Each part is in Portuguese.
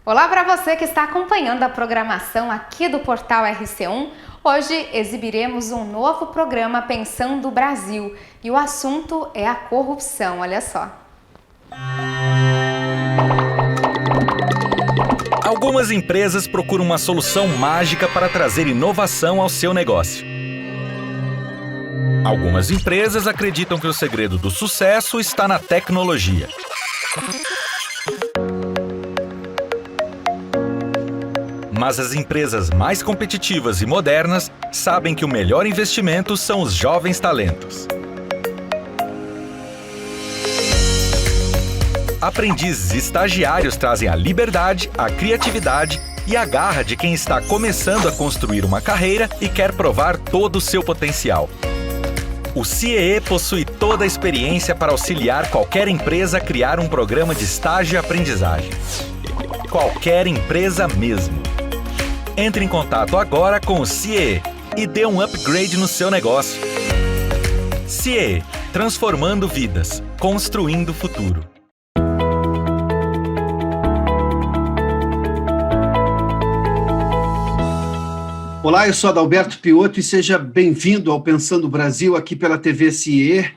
Olá para você que está acompanhando a programação aqui do Portal RC1. Hoje exibiremos um novo programa Pensando Brasil e o assunto é a corrupção, olha só. Algumas empresas procuram uma solução mágica para trazer inovação ao seu negócio. Algumas empresas acreditam que o segredo do sucesso está na tecnologia. Mas as empresas mais competitivas e modernas sabem que o melhor investimento são os jovens talentos. Aprendizes e estagiários trazem a liberdade, a criatividade e a garra de quem está começando a construir uma carreira e quer provar todo o seu potencial. O CIEE possui toda a experiência para auxiliar qualquer empresa a criar um programa de estágio e aprendizagem. Qualquer empresa mesmo. Entre em contato agora com o CIEE e dê um upgrade no seu negócio. CIEE, transformando vidas, construindo futuro. Olá, eu sou Adalberto Piotto e seja bem-vindo ao Pensando Brasil aqui pela TV CIE.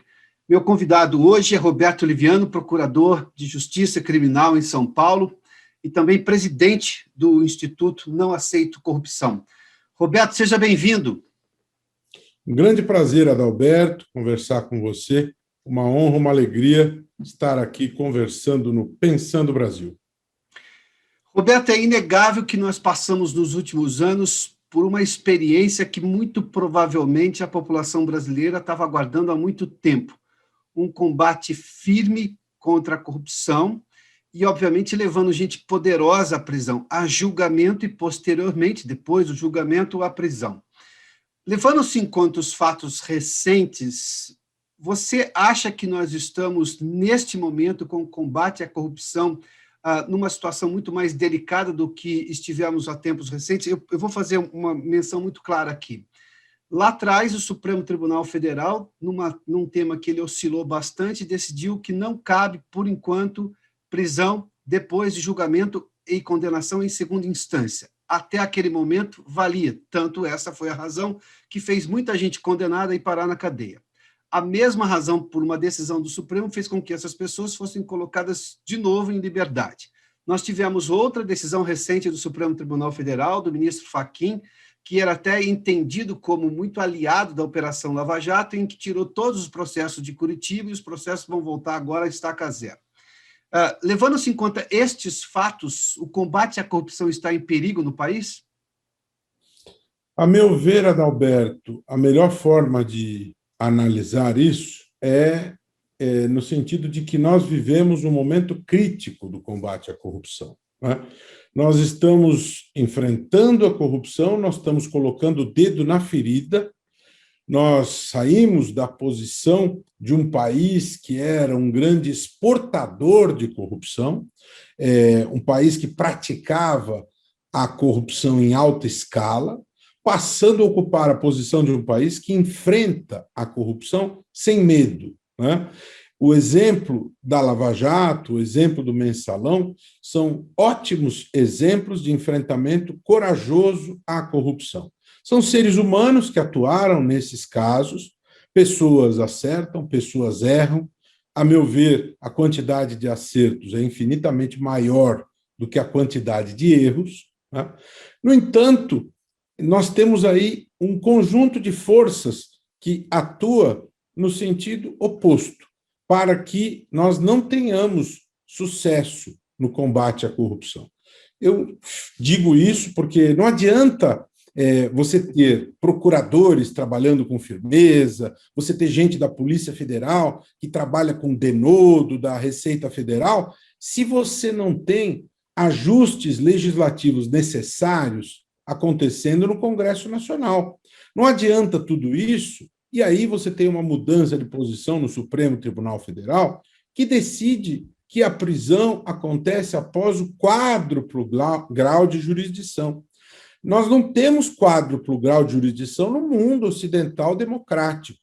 Meu convidado hoje é Roberto Liviano, procurador de Justiça Criminal em São Paulo e também presidente do Instituto Não Aceito Corrupção. Roberto, seja bem-vindo. Um grande prazer, Adalberto, conversar com você. Uma honra, uma alegria estar aqui conversando no Pensando Brasil. Roberto, é inegável que nós passamos nos últimos anos por uma experiência que muito provavelmente a população brasileira estava aguardando há muito tempo. Um combate firme contra a corrupção e, obviamente, levando gente poderosa à prisão, a julgamento e, posteriormente, depois do julgamento, à prisão. Levando-se em conta os fatos recentes, você acha que nós estamos, neste momento, com o combate à corrupção numa situação muito mais delicada do que estivemos há tempos recentes? Eu vou fazer uma menção muito clara aqui. Lá atrás, o Supremo Tribunal Federal, num tema que ele oscilou bastante, decidiu que não cabe, por enquanto, prisão depois de julgamento e condenação em segunda instância. Até aquele momento, valia. Tanto essa foi a razão que fez muita gente condenada e parar na cadeia. A mesma razão, por uma decisão do Supremo, fez com que essas pessoas fossem colocadas de novo em liberdade. Nós tivemos outra decisão recente do Supremo Tribunal Federal, do ministro Fachin, que era até entendido como muito aliado da Operação Lava Jato, em que tirou todos os processos de Curitiba e os processos vão voltar agora a estaca zero. Levando-se em conta estes fatos, o combate à corrupção está em perigo no país? A meu ver, Adalberto, a melhor forma de analisar isso é no sentido de que nós vivemos um momento crítico do combate à corrupção, né? Nós estamos enfrentando a corrupção, nós estamos colocando o dedo na ferida, nós saímos da posição de um país que era um grande exportador de corrupção, um país que praticava a corrupção em alta escala, passando a ocupar a posição de um país que enfrenta a corrupção sem medo, né? O exemplo da Lava Jato, o exemplo do Mensalão, são ótimos exemplos de enfrentamento corajoso à corrupção. São seres humanos que atuaram nesses casos, pessoas acertam, pessoas erram. A meu ver, a quantidade de acertos é infinitamente maior do que a quantidade de erros, né? No entanto, nós temos aí um conjunto de forças que atua no sentido oposto, para que nós não tenhamos sucesso no combate à corrupção. Eu digo isso porque não adianta você ter procuradores trabalhando com firmeza, você ter gente da Polícia Federal que trabalha com denodo da Receita Federal, se você não tem ajustes legislativos necessários acontecendo no Congresso Nacional. Não adianta tudo isso, e aí você tem uma mudança de posição no Supremo Tribunal Federal que decide que a prisão acontece após o quádruplo grau de jurisdição. Nós não temos quádruplo grau de jurisdição no mundo ocidental democrático.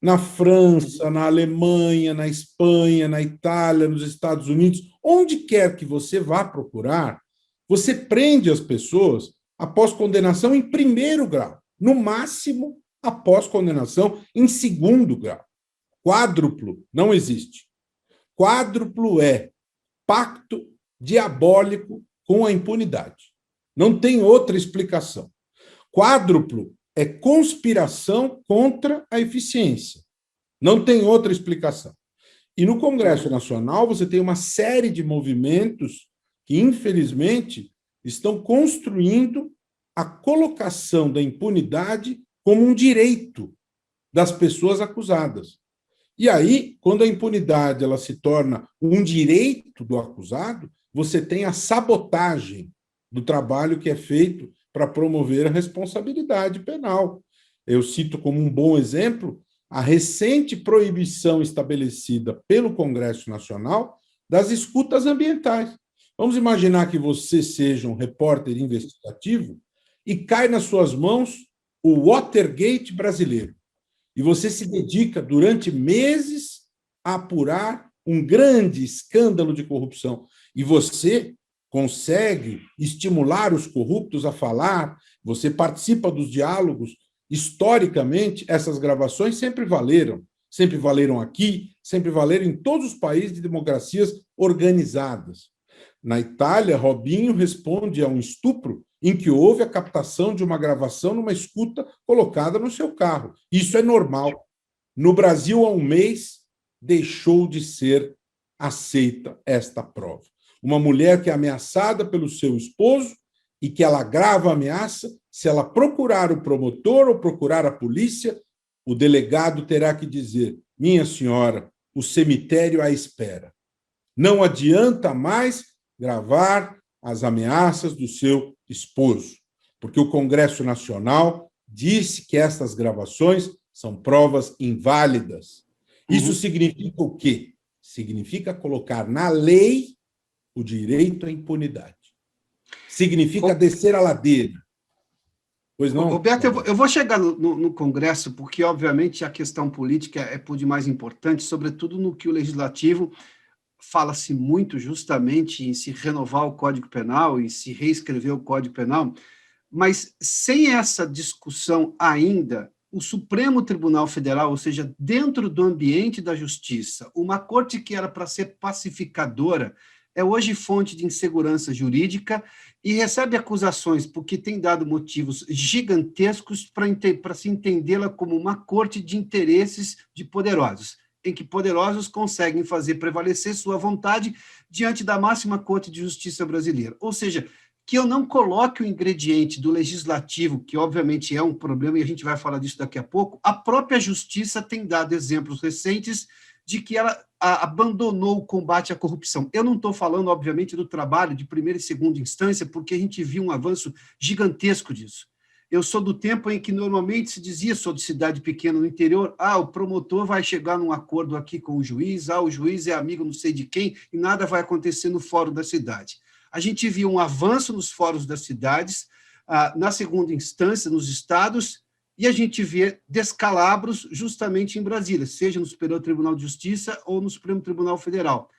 Na França, na Alemanha, na Espanha, na Itália, nos Estados Unidos, onde quer que você vá procurar, Você prende as pessoas após condenação em primeiro grau, no máximo após condenação em segundo grau. Quádruplo não existe. Quádruplo é pacto diabólico com a impunidade. Não tem outra explicação. Quádruplo é conspiração contra a eficiência. Não tem outra explicação. E no Congresso Nacional você tem uma série de movimentos que, infelizmente, estão construindo a colocação da impunidade como um direito das pessoas acusadas. E aí, quando a impunidade ela se torna um direito do acusado, você tem a sabotagem do trabalho que é feito para promover a responsabilidade penal. Eu cito como um bom exemplo a recente proibição estabelecida pelo Congresso Nacional das escutas ambientais. Vamos imaginar que você seja um repórter investigativo e cai nas suas mãos o Watergate brasileiro. E você se dedica durante meses a apurar um grande escândalo de corrupção. E você consegue estimular os corruptos a falar, você participa dos diálogos. Historicamente, essas gravações sempre valeram aqui, sempre valeram em todos os países de democracias organizadas. Na Itália, Robinho responde a um estupro em que houve a captação de uma gravação numa escuta colocada no seu carro. Isso é normal. No Brasil, há um mês, deixou de ser aceita esta prova. Uma mulher que é ameaçada pelo seu esposo e que ela grava a ameaça, se ela procurar o promotor ou procurar a polícia, o delegado terá que dizer: minha senhora, o cemitério à espera. Não adianta mais gravar as ameaças do seu esposo, porque o Congresso Nacional disse que estas gravações são provas inválidas. Isso significa o quê? Significa colocar na lei o direito à impunidade. Significa descer a ladeira. Pois não? Roberto, eu vou chegar no Congresso, porque, obviamente, a questão política é por demais importante, sobretudo no que o Legislativo fala-se muito justamente em se renovar o Código Penal e se reescrever o Código Penal, mas sem essa discussão ainda, o Supremo Tribunal Federal, ou seja, dentro do ambiente da justiça, uma corte que era para ser pacificadora, é hoje fonte de insegurança jurídica e recebe acusações porque tem dado motivos gigantescos para se entendê-la como uma corte de interesses de poderosos, em que poderosos conseguem fazer prevalecer sua vontade diante da máxima corte de justiça brasileira. Ou seja, que eu não coloque o ingrediente do legislativo, que obviamente é um problema, e a gente vai falar disso daqui a pouco, a própria justiça tem dado exemplos recentes de que ela abandonou o combate à corrupção. Eu não estou falando, obviamente, do trabalho de primeira e segunda instância, porque a gente viu um avanço gigantesco disso. Eu sou do tempo em que normalmente se dizia, sou de cidade pequena no interior, o promotor vai chegar num acordo aqui com o juiz, o juiz é amigo não sei de quem, e nada vai acontecer no fórum da cidade. A gente viu um avanço nos fóruns das cidades, na segunda instância, nos estados, e a gente vê descalabros justamente em Brasília, seja no Superior Tribunal de Justiça ou no Supremo Tribunal Federal.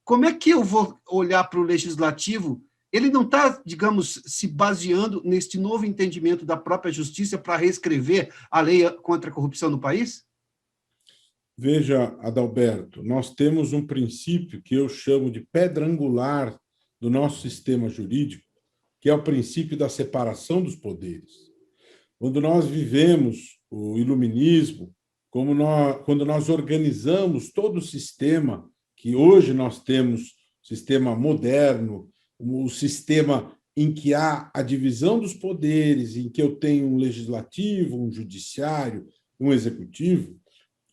Como é que eu vou olhar para o legislativo? Ele não está, digamos, se baseando neste novo entendimento da própria justiça para reescrever a lei contra a corrupção no país? Veja, Adalberto, nós temos um princípio que eu chamo de pedra angular do nosso sistema jurídico, que é o princípio da separação dos poderes. Quando nós vivemos o iluminismo, quando nós organizamos todo o sistema que hoje nós temos, sistema moderno, o sistema em que há a divisão dos poderes, em que eu tenho um legislativo, um judiciário, um executivo,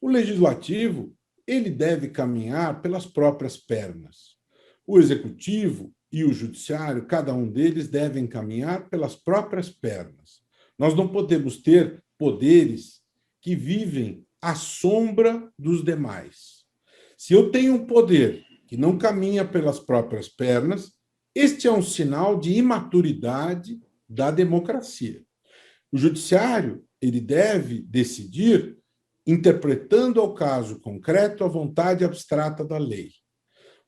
o legislativo ele deve caminhar pelas próprias pernas. O executivo e o judiciário, cada um deles devem caminhar pelas próprias pernas. Nós não podemos ter poderes que vivem à sombra dos demais. Se eu tenho um poder que não caminha pelas próprias pernas, este é um sinal de imaturidade da democracia. O judiciário ele deve decidir interpretando ao caso concreto a vontade abstrata da lei.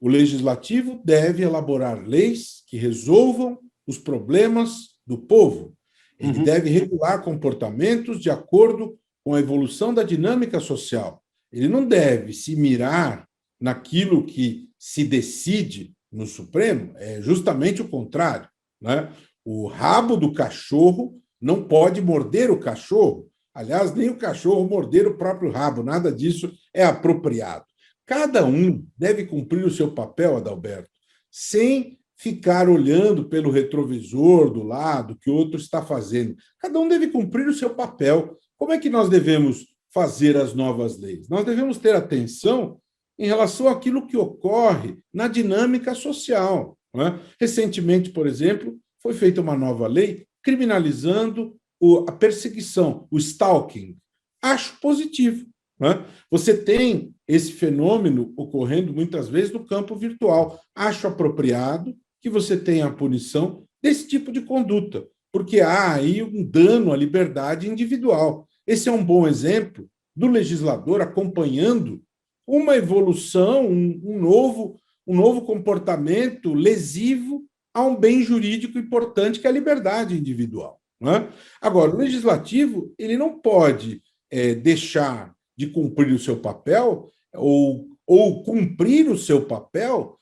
O legislativo deve elaborar leis que resolvam os problemas do povo. Ele deve regular comportamentos de acordo com a evolução da dinâmica social. Ele não deve se mirar naquilo que se decide no Supremo, é justamente o contrário, né? O rabo do cachorro não pode morder o cachorro. Aliás, nem o cachorro morder o próprio rabo, nada disso é apropriado. Cada um deve cumprir o seu papel, Adalberto, sem ficar olhando pelo retrovisor do lado que o outro está fazendo. Cada um deve cumprir o seu papel. Como é que nós devemos fazer as novas leis? Nós devemos ter atenção em relação àquilo que ocorre na dinâmica social, não é? Recentemente, por exemplo, foi feita uma nova lei criminalizando a perseguição, o stalking. Acho positivo, não é? Você tem esse fenômeno ocorrendo muitas vezes no campo virtual. Acho apropriado que você tenha a punição desse tipo de conduta, porque há aí um dano à liberdade individual. Esse é um bom exemplo do legislador acompanhando uma evolução, um novo comportamento lesivo a um bem jurídico importante que é a liberdade individual, não é? Agora, o legislativo ele não pode deixar de cumprir o seu papel ou cumprir o seu papel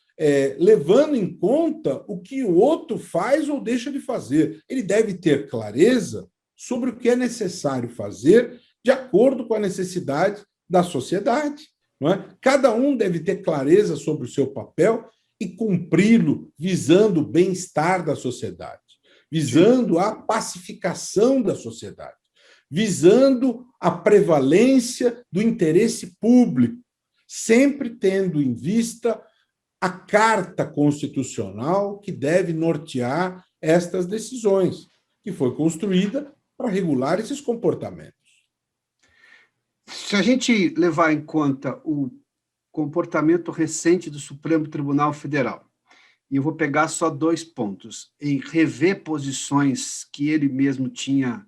levando em conta o que o outro faz ou deixa de fazer. Ele deve ter clareza sobre o que é necessário fazer de acordo com a necessidade da sociedade, não é? Cada um deve ter clareza sobre o seu papel e cumpri-lo visando o bem-estar da sociedade, visando a pacificação da sociedade, visando a prevalência do interesse público, sempre tendo em vista a Carta Constitucional que deve nortear estas decisões, que foi construída para regular esses comportamentos. Se a gente levar em conta o comportamento recente do Supremo Tribunal Federal, e eu vou pegar só 2 pontos, em rever posições que ele mesmo tinha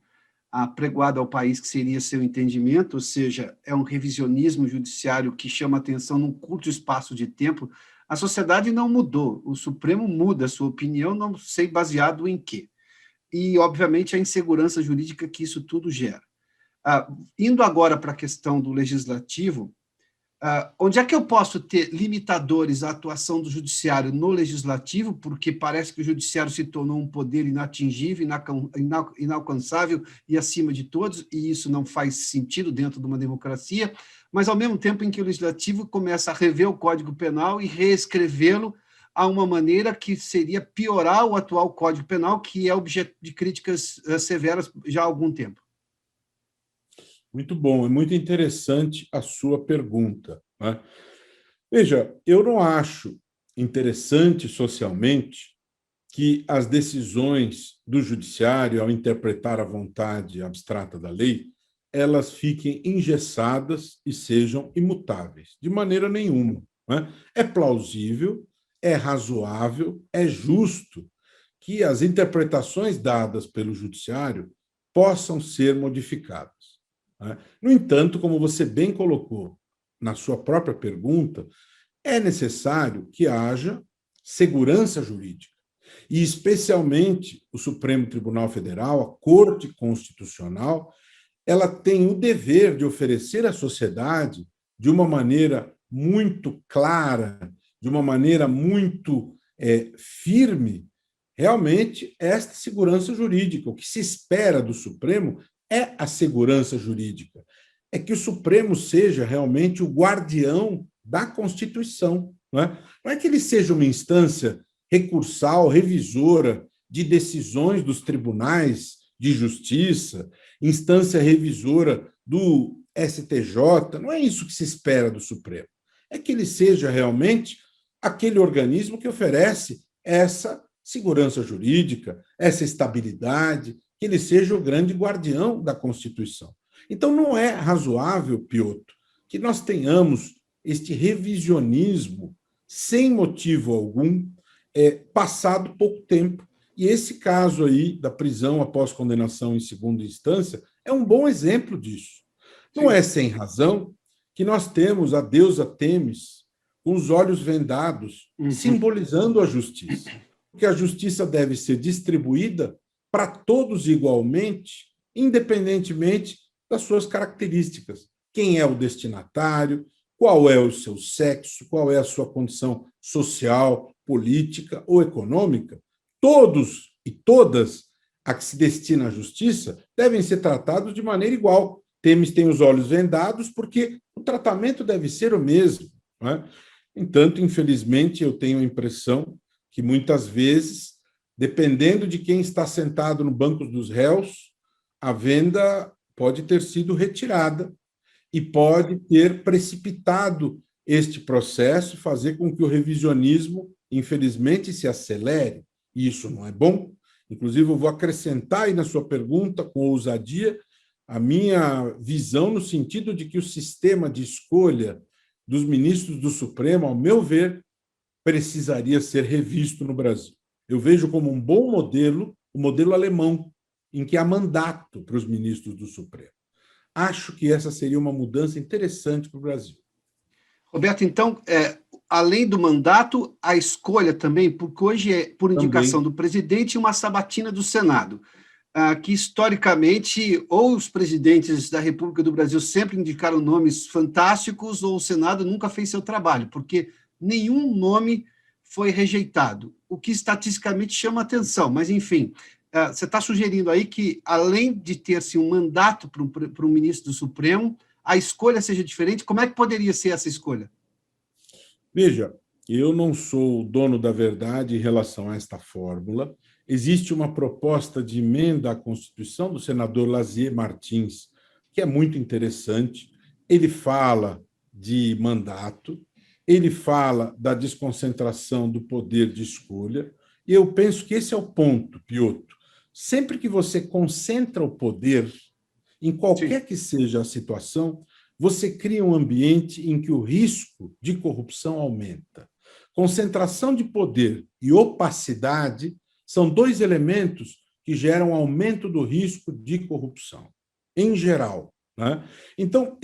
apregoado ao país, que seria seu entendimento, ou seja, é um revisionismo judiciário que chama atenção num curto espaço de tempo. A sociedade não mudou, o Supremo muda a sua opinião, não sei baseado em quê. E, obviamente, a insegurança jurídica que isso tudo gera. Indo agora para a questão do legislativo, onde é que eu posso ter limitadores à atuação do judiciário no legislativo, porque parece que o judiciário se tornou um poder inatingível, inalcançável e acima de todos, e isso não faz sentido dentro de uma democracia, mas ao mesmo tempo em que o legislativo começa a rever o Código Penal e reescrevê-lo a uma maneira que seria piorar o atual Código Penal, que é objeto de críticas severas já há algum tempo. Muito bom, é muito interessante a sua pergunta, né? Veja, eu não acho interessante socialmente que as decisões do judiciário, ao interpretar a vontade abstrata da lei, elas fiquem engessadas e sejam imutáveis, de maneira nenhuma, né? É plausível, é razoável, é justo que as interpretações dadas pelo judiciário possam ser modificadas. No entanto, como você bem colocou na sua própria pergunta, é necessário que haja segurança jurídica. E, especialmente, o Supremo Tribunal Federal, a Corte Constitucional, ela tem o dever de oferecer à sociedade, de uma maneira muito clara, de uma maneira muito firme, realmente, esta segurança jurídica. O que se espera do Supremo é a segurança jurídica, é que o Supremo seja realmente o guardião da Constituição. Não é que ele seja uma instância recursal, revisora de decisões dos tribunais de justiça, instância revisora do STJ, não é isso que se espera do Supremo. É que ele seja realmente aquele organismo que oferece essa segurança jurídica, essa estabilidade, que ele seja o grande guardião da Constituição. Então, não é razoável, Piotr, que nós tenhamos este revisionismo sem motivo algum, passado pouco tempo. E esse caso aí da prisão após condenação em segunda instância é um bom exemplo disso. Não é sem razão que nós temos a deusa Têmis, com os olhos vendados, simbolizando a justiça. Porque a justiça deve ser distribuída para todos igualmente, independentemente das suas características. Quem é o destinatário, qual é o seu sexo, qual é a sua condição social, política ou econômica. Todos e todas a que se destina à justiça devem ser tratados de maneira igual. Temes tem os olhos vendados porque o tratamento deve ser o mesmo, não é? Entanto, infelizmente, eu tenho a impressão que muitas vezes, dependendo de quem está sentado no banco dos réus, a venda pode ter sido retirada e pode ter precipitado este processo, fazer com que o revisionismo, infelizmente, se acelere. E isso não é bom. Inclusive, eu vou acrescentar aí na sua pergunta, com ousadia, a minha visão no sentido de que o sistema de escolha dos ministros do Supremo, ao meu ver, precisaria ser revisto no Brasil. Eu vejo como um bom modelo o modelo alemão, em que há mandato para os ministros do Supremo. Acho que essa seria uma mudança interessante para o Brasil. Roberto, então, além do mandato, a escolha também, porque hoje é, por indicação do presidente, uma sabatina do Senado, que historicamente, ou os presidentes da República do Brasil sempre indicaram nomes fantásticos, ou o Senado nunca fez seu trabalho, porque nenhum nome foi rejeitado, o que estatisticamente chama atenção, mas, enfim, você está sugerindo aí que, além de ter-se um mandato para um ministro do Supremo, a escolha seja diferente? Como é que poderia ser essa escolha? Veja, eu não sou o dono da verdade em relação a esta fórmula. Existe uma proposta de emenda à Constituição do senador Lazier Martins, que é muito interessante. Ele fala de mandato, ele fala da desconcentração do poder de escolha, e eu penso que esse é o ponto, Piotr. Sempre que você concentra o poder, em qualquer que seja a situação, você cria um ambiente em que o risco de corrupção aumenta. Concentração de poder e opacidade são dois elementos que geram aumento do risco de corrupção, em geral, né? Então,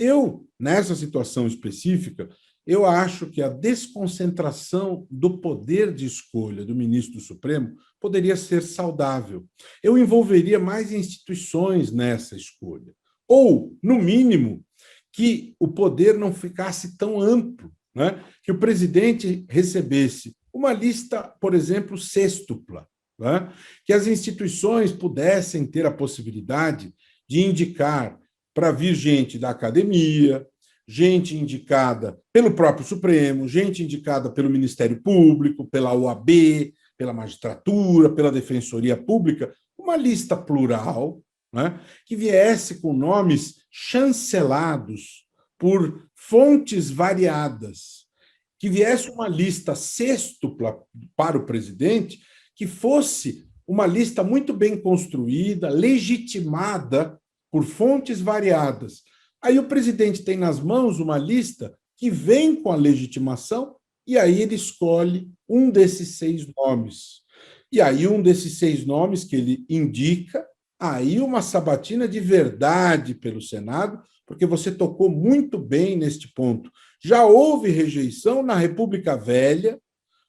nessa situação específica, eu acho que a desconcentração do poder de escolha do ministro do Supremo poderia ser saudável. Eu envolveria mais instituições nessa escolha. Ou, no mínimo, que o poder não ficasse tão amplo, né? Que o presidente recebesse uma lista, por exemplo, sêxtupla, né? Que as instituições pudessem ter a possibilidade de indicar para vir gente da academia, gente indicada pelo próprio Supremo, gente indicada pelo Ministério Público, pela OAB, pela magistratura, pela Defensoria Pública, uma lista plural, né, que viesse com nomes chancelados por fontes variadas, que viesse uma lista sêxtupla para o presidente, que fosse uma lista muito bem construída, legitimada por fontes variadas. Aí o presidente tem nas mãos uma lista que vem com a legitimação e aí ele escolhe um desses 6 nomes. E aí um desses 6 nomes que ele indica, aí uma sabatina de verdade pelo Senado, porque você tocou muito bem neste ponto. Já houve rejeição na República Velha,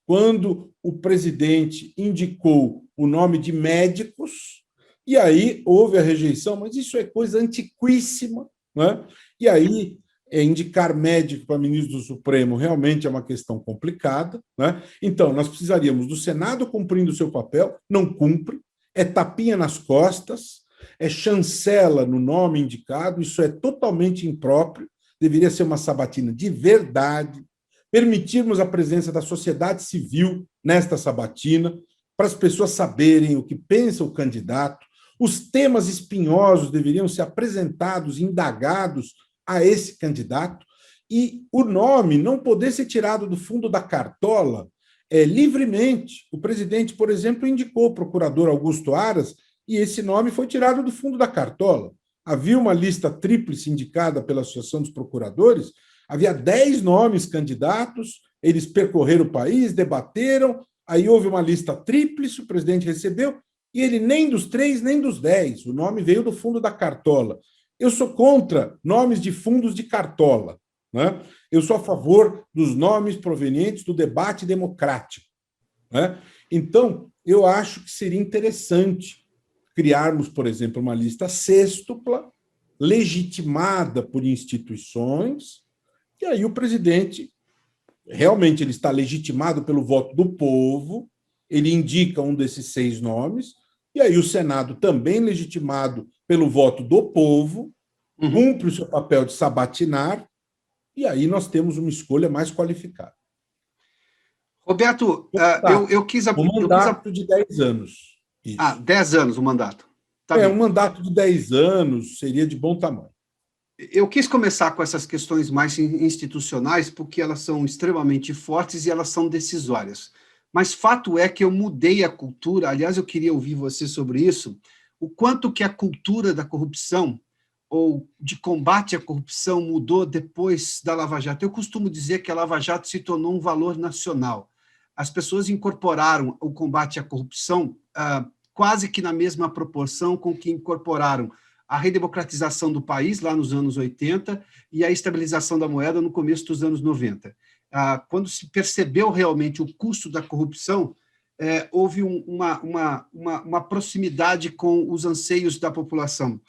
quando o presidente indicou o nome de médicos, e aí houve a rejeição, mas isso é coisa antiquíssima, né? E aí, indicar médico para ministro do Supremo realmente é uma questão complicada, né? Então, nós precisaríamos do Senado cumprindo o seu papel, não cumpre, é tapinha nas costas, é chancela no nome indicado, isso é totalmente impróprio, deveria ser uma sabatina de verdade, permitirmos a presença da sociedade civil nesta sabatina, para as pessoas saberem o que pensa o candidato. Os temas espinhosos deveriam ser apresentados, indagados a esse candidato, e o nome não poder ser tirado do fundo da cartola livremente. O presidente, por exemplo, indicou o procurador Augusto Aras, e esse nome foi tirado do fundo da cartola. Havia uma lista tríplice indicada pela Associação dos Procuradores, havia 10 nomes candidatos, eles percorreram o país, debateram, aí houve uma lista tríplice, o presidente recebeu, e ele nem dos 3, nem dos 10. O nome veio do fundo da cartola. Eu sou contra nomes de fundos de cartola, né? Eu sou a favor dos nomes provenientes do debate democrático, né? Então, eu acho que seria interessante criarmos, por exemplo, uma lista sêxtupla, legitimada por instituições, e aí o presidente, realmente ele está legitimado pelo voto do povo, ele indica um desses 6 nomes, e aí o Senado, também legitimado pelo voto do povo, cumpre o seu papel de sabatinar, e aí nós temos uma escolha mais qualificada. Roberto, eu quis... Um mandato de 10 anos. Isso. 10 anos o mandato. Tá bem. Um mandato de 10 anos seria de bom tamanho. Eu quis começar com essas questões mais institucionais, porque elas são extremamente fortes e elas são decisórias. Mas fato é que eu mudei a cultura, aliás, eu queria ouvir você sobre isso, o quanto que a cultura da corrupção ou de combate à corrupção mudou depois da Lava Jato. Eu costumo dizer que a Lava Jato se tornou um valor nacional. As pessoas incorporaram o combate à corrupção quase que na mesma proporção com que incorporaram a redemocratização do país, lá nos anos 80, e a estabilização da moeda no começo dos anos 90. Quando se percebeu realmente o custo da corrupção, houve uma proximidade com os anseios da população.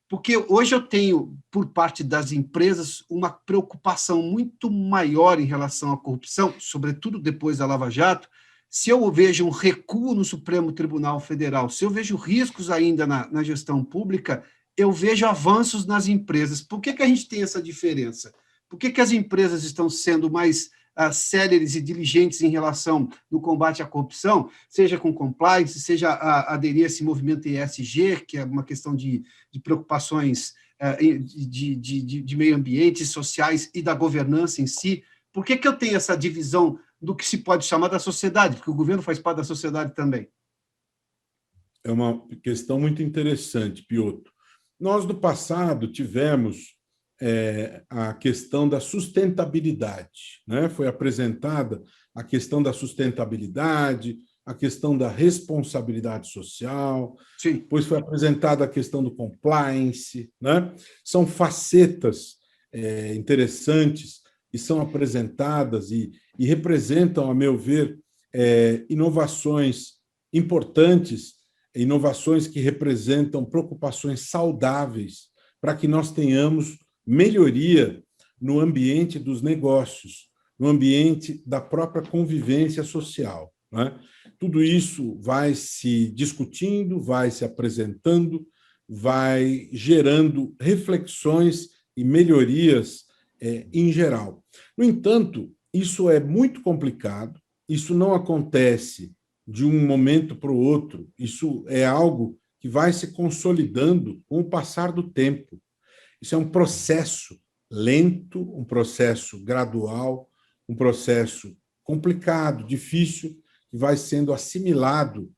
Porque hoje eu tenho, por parte das empresas, uma preocupação muito maior em relação à corrupção, sobretudo depois da Lava Jato. Se eu vejo um recuo no Supremo Tribunal Federal, se eu vejo riscos ainda na gestão pública, eu vejo avanços nas empresas. Por que a gente tem essa diferença? Por que as empresas estão sendo mais céleres e diligentes em relação no combate à corrupção, seja com compliance, seja aderir a esse movimento ESG, que é uma questão de preocupações de meio ambiente, sociais e da governança em si? Por que eu tenho essa divisão do que se pode chamar da sociedade? Porque o governo faz parte da sociedade também. É uma questão muito interessante, Piotr. Nós, no passado, tivemos a questão da sustentabilidade, né? Foi apresentada a questão da sustentabilidade, a questão da responsabilidade social, Sim. Depois foi apresentada a questão do compliance, né? São facetas interessantes que são apresentadas e representam, a meu ver, inovações importantes, inovações que representam preocupações saudáveis para que nós tenhamos melhoria no ambiente dos negócios, no ambiente da própria convivência social, né? Tudo isso vai se discutindo, vai se apresentando, vai gerando reflexões e melhorias em geral. No entanto, isso é muito complicado, isso não acontece de um momento para o outro, isso é algo que vai se consolidando com o passar do tempo. Isso é um processo lento, um processo gradual, um processo complicado, difícil, que vai sendo assimilado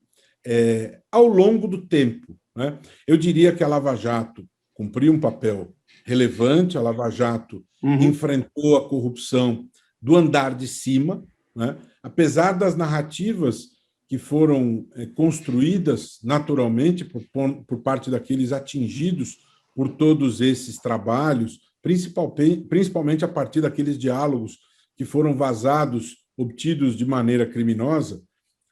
ao longo do tempo, né? Eu diria que a Lava Jato cumpriu um papel relevante, a Lava Jato enfrentou a corrupção do andar de cima, né? Apesar das narrativas que foram construídas naturalmente por parte daqueles atingidos por todos esses trabalhos, principalmente a partir daqueles diálogos que foram vazados, obtidos de maneira criminosa,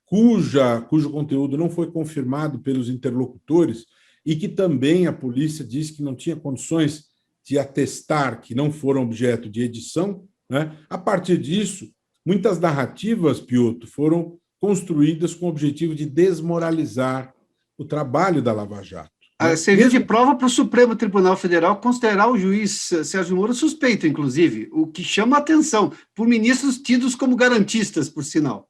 cujo conteúdo não foi confirmado pelos interlocutores e que também a polícia disse que não tinha condições de atestar, que não foram objeto de edição, né? A partir disso, muitas narrativas, Piotr, foram construídas com o objetivo de desmoralizar o trabalho da Lava Jato. Serviu de prova para o Supremo Tribunal Federal considerar o juiz Sérgio Moro suspeito, inclusive, o que chama a atenção, por ministros tidos como garantistas, por sinal.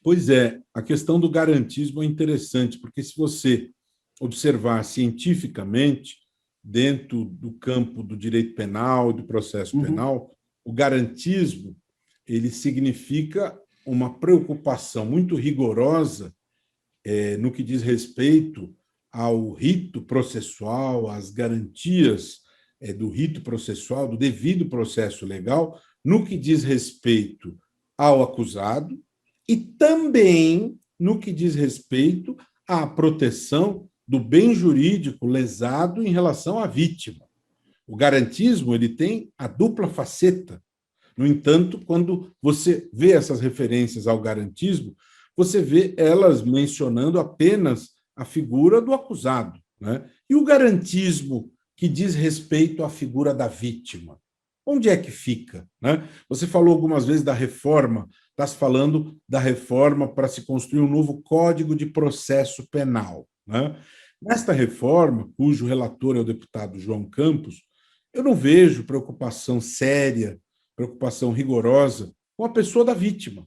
Pois é, a questão do garantismo é interessante, porque se você observar cientificamente, dentro do campo do direito penal e do processo penal, o garantismo ele significa uma preocupação muito rigorosa no que diz respeito ao rito processual, às garantias do rito processual, do devido processo legal, no que diz respeito ao acusado e também no que diz respeito à proteção do bem jurídico lesado em relação à vítima. O garantismo ele tem a dupla faceta. No entanto, quando você vê essas referências ao garantismo, você vê elas mencionando apenas a figura do acusado, né? E o garantismo que diz respeito à figura da vítima? Onde é que fica, né? Você falou algumas vezes da reforma, está se falando da reforma para se construir um novo Código de Processo Penal, né? Nesta reforma, cujo relator é o deputado João Campos, eu não vejo preocupação séria, preocupação rigorosa com a pessoa da vítima.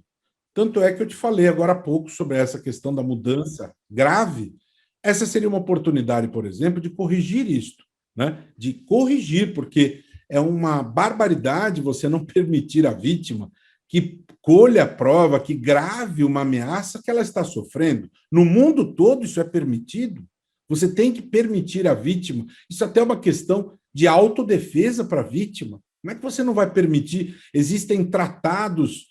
Tanto é que eu te falei agora há pouco sobre essa questão da mudança grave. Essa seria uma oportunidade, por exemplo, de corrigir isto, né? De corrigir, porque é uma barbaridade você não permitir à vítima que colha a prova, que grave uma ameaça que ela está sofrendo. No mundo todo isso é permitido. Você tem que permitir à vítima. Isso até é uma questão de autodefesa para a vítima. Como é que você não vai permitir? Existem tratados,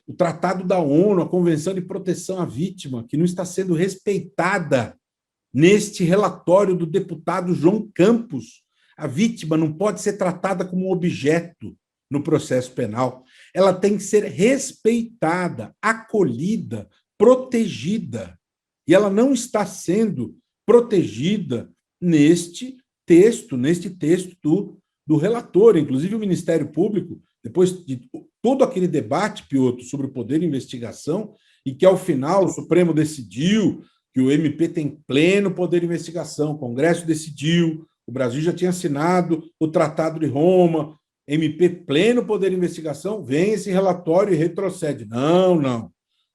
o Tratado da ONU, a Convenção de Proteção à Vítima, que não está sendo respeitada neste relatório do deputado João Campos. A vítima não pode ser tratada como um objeto no processo penal. Ela tem que ser respeitada, acolhida, protegida. E ela não está sendo protegida neste texto do relator. Inclusive, o Ministério Público, depois de todo aquele debate, Piotr, sobre o poder de investigação, e que, ao final, o Supremo decidiu que o MP tem pleno poder de investigação, o Congresso decidiu, o Brasil já tinha assinado o Tratado de Roma, MP pleno poder de investigação, vem esse relatório e retrocede. Não.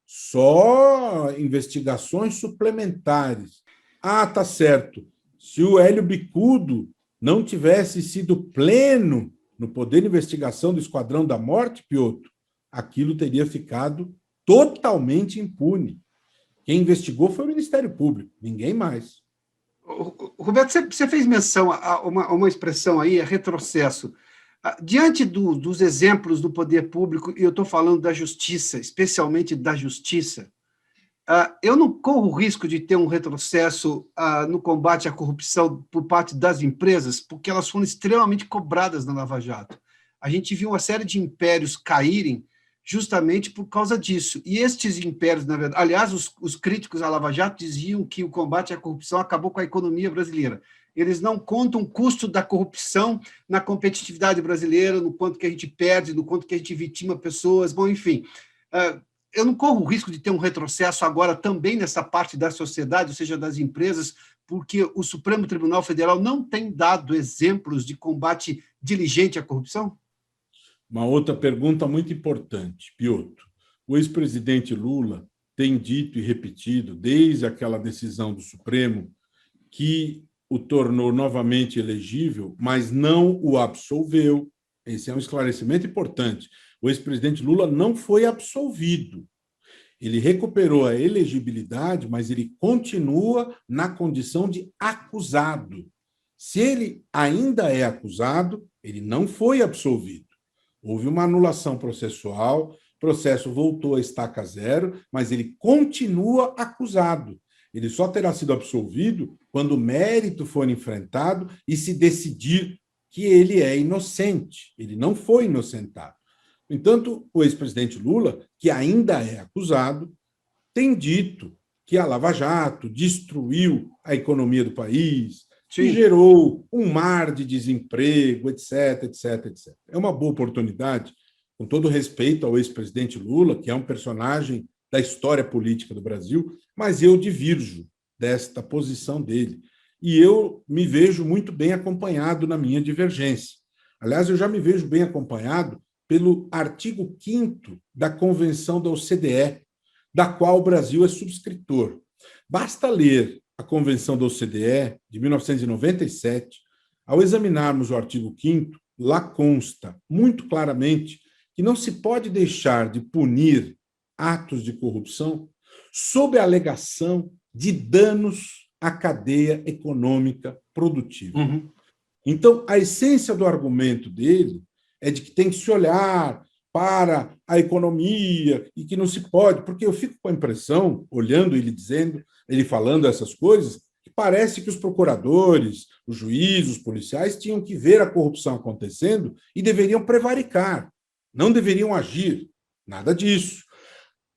Só investigações suplementares. Ah, tá certo. Se o Hélio Bicudo não tivesse sido pleno no poder de investigação do Esquadrão da Morte, Piotr, aquilo teria ficado totalmente impune. Quem investigou foi o Ministério Público, ninguém mais. Roberto, você fez menção a uma expressão aí, retrocesso. Diante dos exemplos do poder público, e eu estou falando da justiça, especialmente da justiça, eu não corro o risco de ter um retrocesso no combate à corrupção por parte das empresas, porque elas foram extremamente cobradas na Lava Jato. A gente viu uma série de impérios caírem justamente por causa disso. E estes impérios, na verdade, aliás, os críticos à Lava Jato diziam que o combate à corrupção acabou com a economia brasileira. Eles não contam o custo da corrupção na competitividade brasileira, no quanto que a gente perde, no quanto que a gente vitima pessoas, bom, enfim. Eu não corro o risco de ter um retrocesso agora também nessa parte da sociedade, ou seja, das empresas, porque o Supremo Tribunal Federal não tem dado exemplos de combate diligente à corrupção? Uma outra pergunta muito importante, Piotr. O ex-presidente Lula tem dito e repetido, desde aquela decisão do Supremo, que o tornou novamente elegível, mas não o absolveu. Esse é um esclarecimento importante. O ex-presidente Lula não foi absolvido. Ele recuperou a elegibilidade, mas ele continua na condição de acusado. Se ele ainda é acusado, ele não foi absolvido. Houve uma anulação processual, o processo voltou a estaca zero, mas ele continua acusado. Ele só terá sido absolvido quando o mérito for enfrentado e se decidir que ele é inocente. Ele não foi inocentado. No entanto, o ex-presidente Lula, que ainda é acusado, tem dito que a Lava Jato destruiu a economia do país, que gerou um mar de desemprego, etc, etc, etc. É uma boa oportunidade, com todo respeito ao ex-presidente Lula, que é um personagem da história política do Brasil, mas eu divirjo desta posição dele. E eu me vejo muito bem acompanhado na minha divergência. Aliás, eu já me vejo bem acompanhado pelo artigo 5º da Convenção da OCDE, da qual o Brasil é subscritor. Basta ler a Convenção da OCDE, de 1997, ao examinarmos o artigo 5º, lá consta muito claramente que não se pode deixar de punir atos de corrupção sob a alegação de danos à cadeia econômica produtiva. Uhum. Então, a essência do argumento dele é de que tem que se olhar para a economia e que não se pode, porque eu fico com a impressão, olhando ele dizendo, ele falando essas coisas, que parece que os procuradores, os juízes, os policiais tinham que ver a corrupção acontecendo e deveriam prevaricar, não deveriam agir. Nada disso.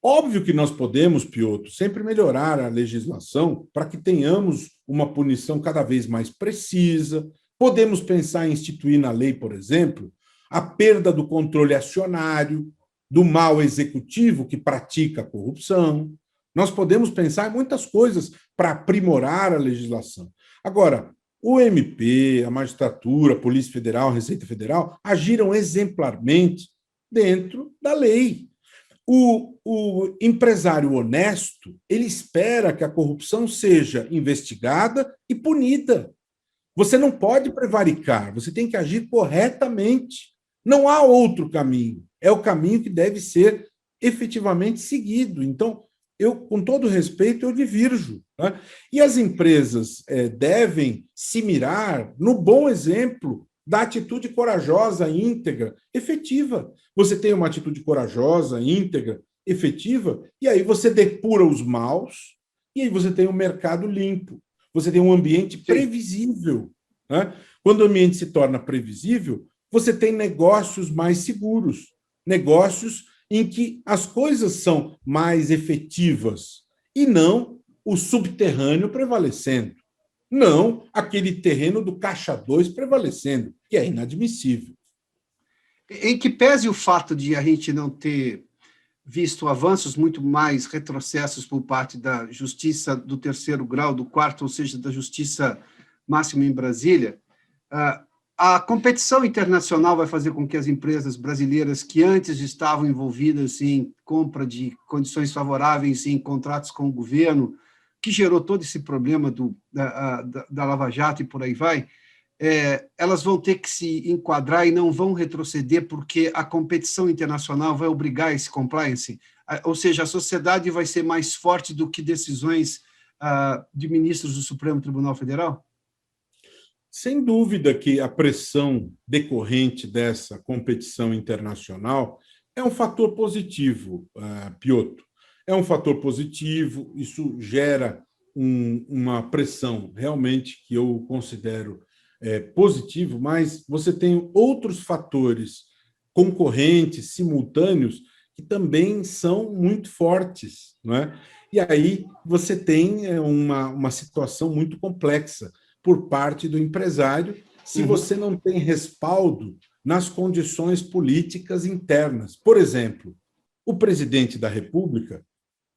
Óbvio que nós podemos, Piotr, sempre melhorar a legislação para que tenhamos uma punição cada vez mais precisa. Podemos pensar em instituir na lei, por exemplo, a perda do controle acionário, do mal executivo que pratica a corrupção. Nós podemos pensar em muitas coisas para aprimorar a legislação. Agora, o MP, a magistratura, a Polícia Federal, a Receita Federal agiram exemplarmente dentro da lei. O empresário honesto, ele espera que a corrupção seja investigada e punida. Você não pode prevaricar, você tem que agir corretamente. Não há outro caminho. É o caminho que deve ser efetivamente seguido. Então, eu, com todo respeito, eu divirjo. Né? E as empresas devem se mirar no bom exemplo da atitude corajosa, íntegra, efetiva. Você tem uma atitude corajosa, íntegra, efetiva, e aí você depura os maus, e aí você tem um mercado limpo, você tem um ambiente previsível. Né? Quando o ambiente se torna previsível, você tem negócios mais seguros, negócios em que as coisas são mais efetivas, e não o subterrâneo prevalecendo. Não aquele terreno do caixa 2 prevalecendo, que é inadmissível. Em que pese o fato de a gente não ter visto avanços, muito mais retrocessos por parte da justiça do terceiro grau, do quarto, ou seja, da justiça máxima em Brasília, a competição internacional vai fazer com que as empresas brasileiras que antes estavam envolvidas em compra de condições favoráveis em contratos com o governo, que gerou todo esse problema da Lava Jato e por aí vai, elas vão ter que se enquadrar e não vão retroceder porque a competição internacional vai obrigar esse compliance, ou seja, a sociedade vai ser mais forte do que decisões de ministros do Supremo Tribunal Federal? Sem dúvida que a pressão decorrente dessa competição internacional é um fator positivo, Piotr. É um fator positivo, isso gera uma pressão realmente que eu considero positivo, mas você tem outros fatores concorrentes, simultâneos, que também são muito fortes, não é? E aí você tem uma situação muito complexa por parte do empresário, se você não tem respaldo nas condições políticas internas. Por exemplo, o presidente da República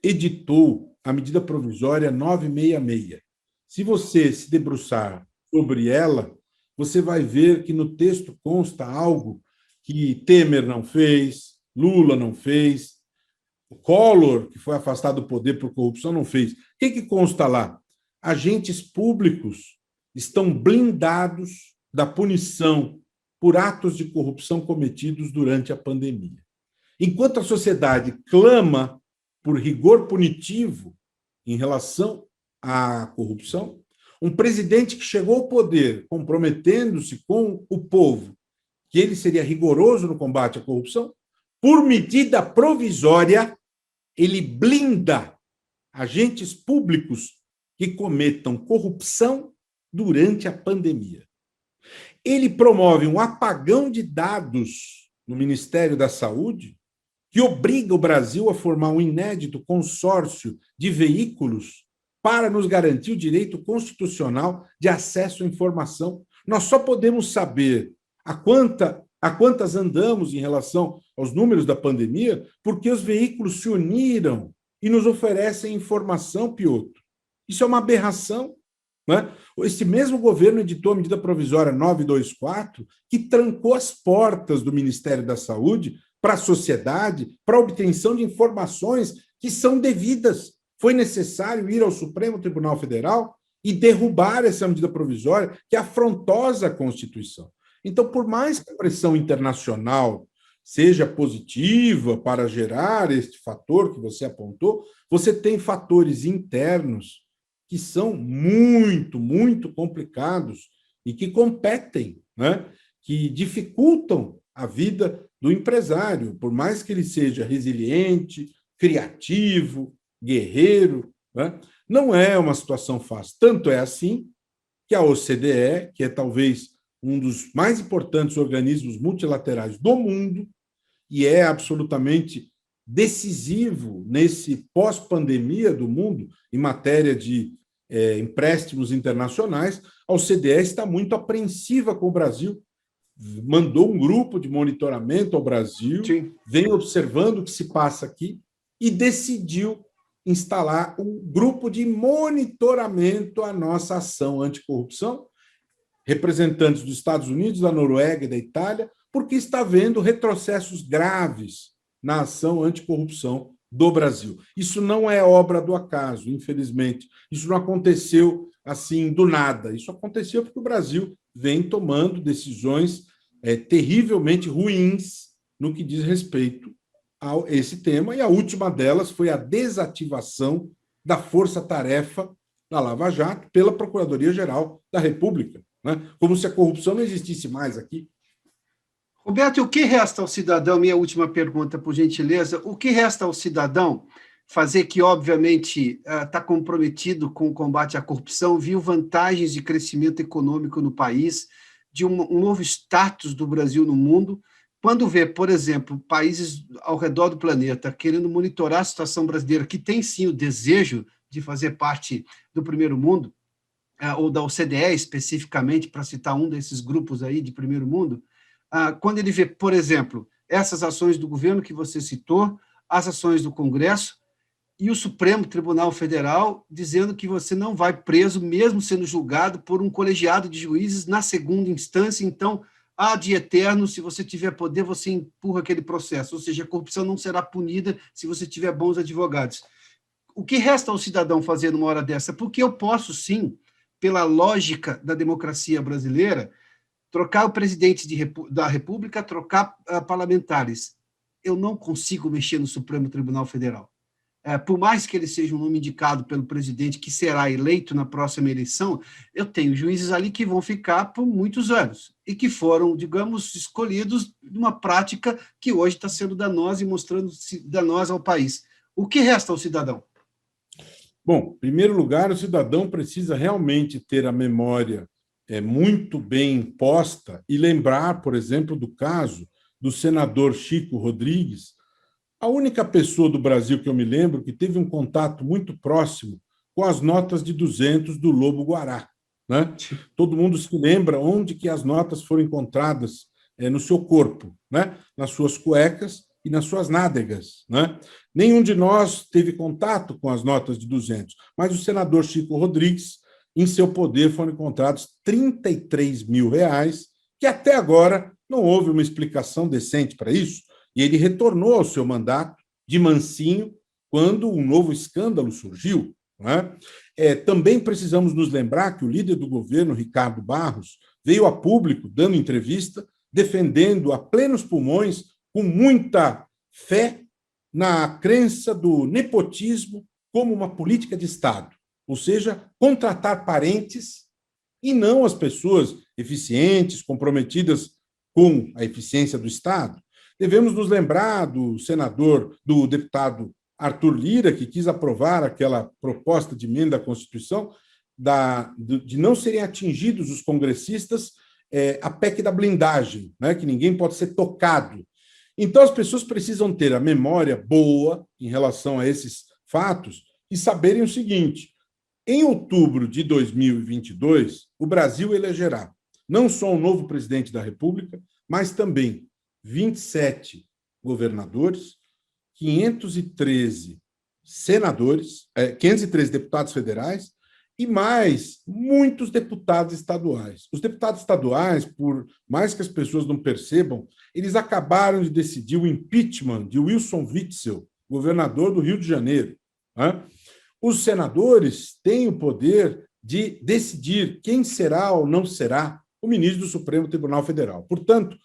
editou a medida provisória 966. Se você se debruçar sobre ela, você vai ver que no texto consta algo que Temer não fez, Lula não fez, o Collor, que foi afastado do poder por corrupção, não fez. O que consta lá? Agentes públicos estão blindados da punição por atos de corrupção cometidos durante a pandemia. Enquanto a sociedade clama por rigor punitivo em relação à corrupção, um presidente que chegou ao poder comprometendo-se com o povo que ele seria rigoroso no combate à corrupção, por medida provisória, ele blinda agentes públicos que cometam corrupção durante a pandemia. Ele promove um apagão de dados no Ministério da Saúde que obriga o Brasil a formar um inédito consórcio de veículos para nos garantir o direito constitucional de acesso à informação. Nós só podemos saber a quantas andamos em relação aos números da pandemia porque os veículos se uniram e nos oferecem informação, Piotr. Isso é uma aberração. Né? Esse mesmo governo editou a medida provisória 924, que trancou as portas do Ministério da Saúde para a sociedade, para a obtenção de informações que são devidas. Foi necessário ir ao Supremo Tribunal Federal e derrubar essa medida provisória, que é afrontosa à Constituição. Então, por mais que a pressão internacional seja positiva para gerar este fator que você apontou, você tem fatores internos que são muito, muito complicados e que competem, né? Que dificultam a vida do empresário, por mais que ele seja resiliente, criativo, guerreiro, né? Não é uma situação fácil. Tanto é assim que a OCDE, que é talvez um dos mais importantes organismos multilaterais do mundo, e é absolutamente decisivo nesse pós-pandemia do mundo, em matéria de empréstimos internacionais, a OCDE está muito apreensiva com o Brasil, mandou um grupo de monitoramento ao Brasil, Sim. vem observando o que se passa aqui e decidiu instalar um grupo de monitoramento à nossa ação anticorrupção, representantes dos Estados Unidos, da Noruega e da Itália, porque está havendo retrocessos graves na ação anticorrupção do Brasil. Isso não é obra do acaso, infelizmente. Isso não aconteceu assim do nada. Isso aconteceu porque o Brasil vem tomando decisões terrivelmente ruins no que diz respeito a esse tema, e a última delas foi a desativação da força-tarefa da Lava Jato pela Procuradoria-Geral da República, né? Como se a corrupção não existisse mais aqui. Roberto, e o que resta ao cidadão, minha última pergunta, por gentileza, o que resta ao cidadão fazer que, obviamente, está comprometido com o combate à corrupção, viu vantagens de crescimento econômico no país, de um novo status do Brasil no mundo, quando vê, por exemplo, países ao redor do planeta querendo monitorar a situação brasileira, que tem sim o desejo de fazer parte do primeiro mundo, ou da OCDE especificamente, para citar um desses grupos aí de primeiro mundo, quando ele vê, por exemplo, essas ações do governo que você citou, as ações do Congresso e o Supremo Tribunal Federal dizendo que você não vai preso, mesmo sendo julgado por um colegiado de juízes na segunda instância, então, ad eterno, se você tiver poder, você empurra aquele processo, ou seja, a corrupção não será punida se você tiver bons advogados. O que resta ao cidadão fazer numa hora dessa? Porque eu posso, sim, pela lógica da democracia brasileira, trocar o presidente da República, trocar parlamentares. Eu não consigo mexer no Supremo Tribunal Federal. Por mais que ele seja um nome indicado pelo presidente, que será eleito na próxima eleição, eu tenho juízes ali que vão ficar por muitos anos e que foram, digamos, escolhidos numa prática que hoje está sendo danosa e mostrando-se danosa ao país. O que resta ao cidadão? Bom, em primeiro lugar, o cidadão precisa realmente ter a memória muito bem posta e lembrar, por exemplo, do caso do senador Chico Rodrigues, a única pessoa do Brasil que eu me lembro que teve um contato muito próximo com as notas de 200 do Lobo-Guará, né? Todo mundo se lembra onde que as notas foram encontradas no seu corpo, né? Nas suas cuecas e nas suas nádegas, né? Nenhum de nós teve contato com as notas de 200, mas o senador Chico Rodrigues, em seu poder foram encontrados R$33 mil, que até agora não houve uma explicação decente para isso, e ele retornou ao seu mandato de mansinho quando um novo escândalo surgiu, né? Também precisamos nos lembrar que o líder do governo, Ricardo Barros, veio a público, dando entrevista, defendendo a plenos pulmões, com muita fé, na crença do nepotismo como uma política de Estado, ou seja, contratar parentes e não as pessoas eficientes, comprometidas com a eficiência do Estado. Devemos nos lembrar do deputado Arthur Lira, que quis aprovar aquela proposta de emenda à Constituição de não serem atingidos os congressistas a PEC da blindagem, né, que ninguém pode ser tocado. Então, as pessoas precisam ter a memória boa em relação a esses fatos e saberem o seguinte: em outubro de 2022, o Brasil elegerá não só um novo presidente da República, mas também 27 governadores, 513 senadores, 513 deputados federais e mais muitos deputados estaduais. Os deputados estaduais, por mais que as pessoas não percebam, eles acabaram de decidir o impeachment de Wilson Witzel, governador do Rio de Janeiro, né? Os senadores têm o poder de decidir quem será ou não será o ministro do Supremo Tribunal Federal. Portanto,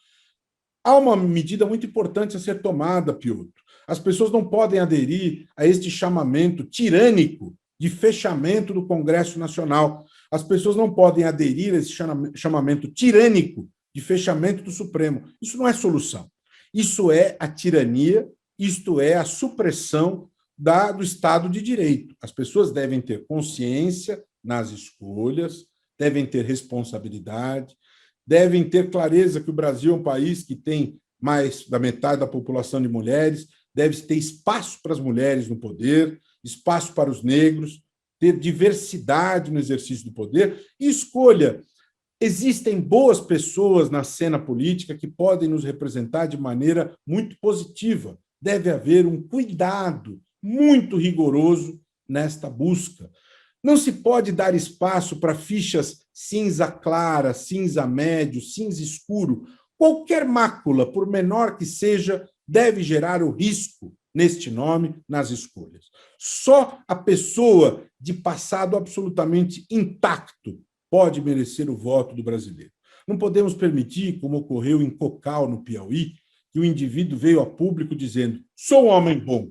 há uma medida muito importante a ser tomada, Piotr. As pessoas não podem aderir a este chamamento tirânico de fechamento do Congresso Nacional. As pessoas não podem aderir a esse chamamento tirânico de fechamento do Supremo. Isso não é solução. Isso é a tirania, isto é a supressão do Estado de Direito. As pessoas devem ter consciência nas escolhas, devem ter responsabilidade, devem ter clareza que o Brasil é um país que tem mais da metade da população de mulheres, deve ter espaço para as mulheres no poder, espaço para os negros, ter diversidade no exercício do poder e escolha. Existem boas pessoas na cena política que podem nos representar de maneira muito positiva. Deve haver um cuidado muito rigoroso nesta busca. Não se pode dar espaço para fichas cinza clara, cinza médio, cinza escuro. Qualquer mácula, por menor que seja, deve gerar o risco neste nome nas escolhas. Só a pessoa de passado absolutamente intacto pode merecer o voto do brasileiro. Não podemos permitir, como ocorreu em Cocal, no Piauí, que o indivíduo veio a público dizendo: sou um homem bom,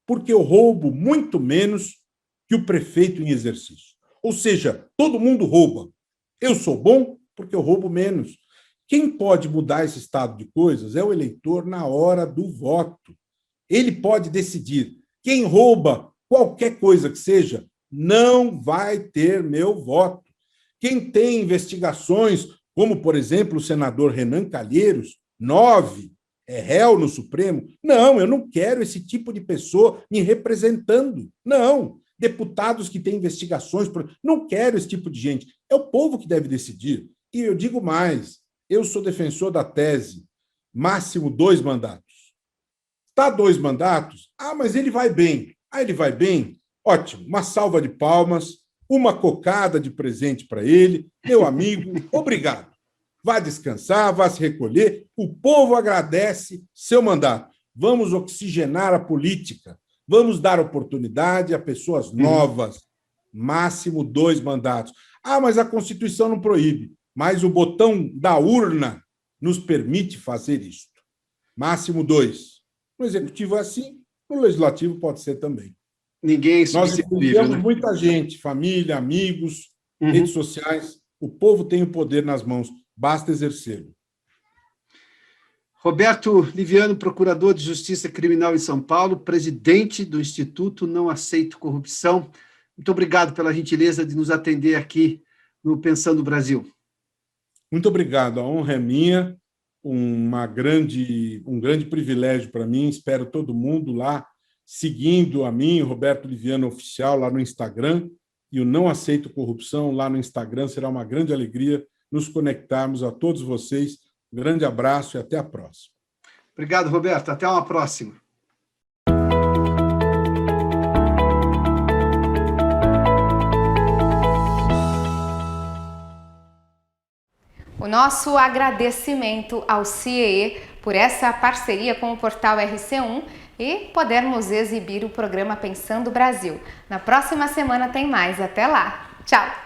porque eu roubo muito menos que o prefeito em exercício. Ou seja, todo mundo rouba. Eu sou bom porque eu roubo menos. Quem pode mudar esse estado de coisas é o eleitor na hora do voto. Ele pode decidir. Quem rouba qualquer coisa que seja, não vai ter meu voto. Quem tem investigações, como, por exemplo, o senador Renan Calheiros, 9, é réu no Supremo, não, eu não quero esse tipo de pessoa me representando. Não. Deputados que têm investigações, não quero esse tipo de gente. É o povo que deve decidir. E eu digo mais, eu sou defensor da tese, máximo 2 mandatos. Está 2 mandatos? Ah, mas ele vai bem. Ah, ele vai bem? Ótimo, uma salva de palmas, uma cocada de presente para ele. Meu amigo, obrigado. Vá descansar, vá se recolher. O povo agradece seu mandato. Vamos oxigenar a política. Vamos dar oportunidade a pessoas novas. Máximo 2 mandatos. Ah, mas a Constituição não proíbe. Mas o botão da urna nos permite fazer isto. Máximo 2. No Executivo é assim, no Legislativo pode ser também. Ninguém é Nós influenciamos muita gente, família, amigos, redes sociais. O povo tem o poder nas mãos, basta exercê-lo. Roberto Liviano, procurador de Justiça Criminal em São Paulo, presidente do Instituto Não Aceito Corrupção. Muito obrigado pela gentileza de nos atender aqui no Pensando Brasil. Muito obrigado, a honra é minha, um grande privilégio para mim, espero todo mundo lá seguindo a mim, Roberto Liviano Oficial, lá no Instagram, e o Não Aceito Corrupção lá no Instagram, será uma grande alegria nos conectarmos a todos vocês. Um grande abraço e até a próxima. Obrigado, Roberto, até uma próxima. O nosso agradecimento ao CIEE por essa parceria com o portal RC1 e podermos exibir o programa Pensando Brasil. Na próxima semana tem mais. Até lá. Tchau!